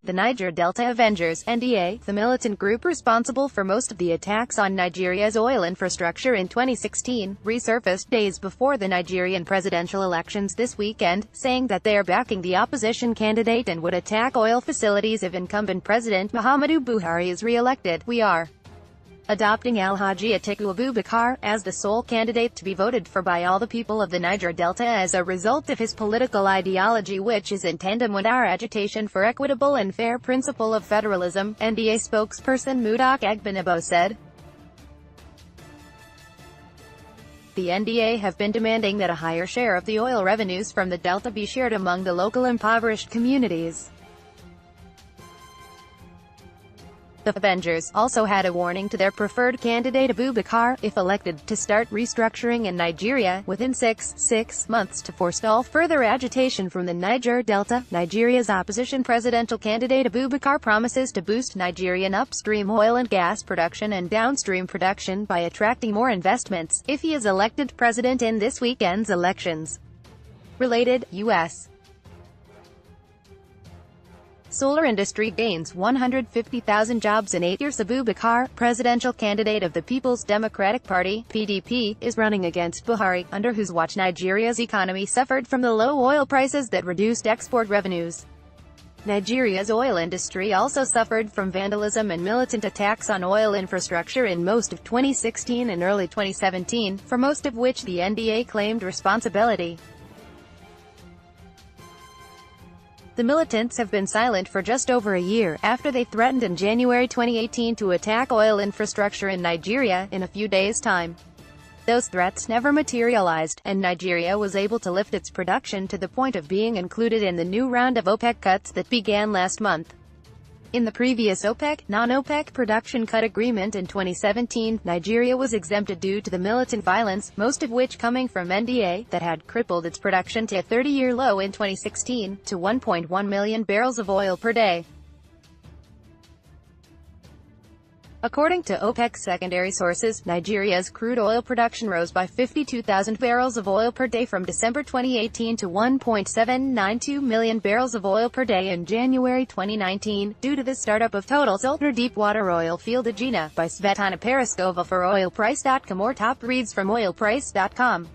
The Niger Delta Avengers (NDA), the militant group responsible for most of the attacks on Nigeria's oil infrastructure in 2016, resurfaced days before the Nigerian presidential elections this weekend, saying that they are backing the opposition candidate and would attack oil facilities if incumbent President Muhammadu Buhari is re-elected. We are adopting Alhaji Atiku Abubakar as the sole candidate to be voted for by all the people of the Niger Delta as a result of his political ideology, which is in tandem with our agitation for equitable and fair principle of federalism, NDA spokesperson Mudak Agbanebo said. The NDA have been demanding that a higher share of the oil revenues from the Delta be shared among the local impoverished communities. The Avengers also had a warning to their preferred candidate Abubakar, if elected, to start restructuring in Nigeria within six months to forestall further agitation from the Niger Delta. Nigeria's opposition presidential candidate Abubakar promises to boost Nigerian upstream oil and gas production and downstream production by attracting more investments, if he is elected president in this weekend's elections. Related, U.S. solar industry gains 150,000 jobs in 8 years. Abubakar, presidential candidate of the People's Democratic Party (PDP), is running against Buhari, under whose watch Nigeria's economy suffered from the low oil prices that reduced export revenues. Nigeria's oil industry also suffered from vandalism and militant attacks on oil infrastructure in most of 2016 and early 2017, for most of which the NDA claimed responsibility. The militants have been silent for just over a year, after they threatened in January 2018 to attack oil infrastructure in Nigeria in a few days' time. Those threats never materialized, and Nigeria was able to lift its production to the point of being included in the new round of OPEC cuts that began last month. In the previous OPEC, non-OPEC production cut agreement in 2017, Nigeria was exempted due to the militant violence, most of which coming from NDA, that had crippled its production to a 30-year low in 2016, to 1.1 million barrels of oil per day. According to OPEC's secondary sources, Nigeria's crude oil production rose by 52,000 barrels of oil per day from December 2018 to 1.792 million barrels of oil per day in January 2019, due to the startup of Total's ultra-deepwater oil field Egina, by Svetlana Peraskova for oilprice.com or top reads from oilprice.com.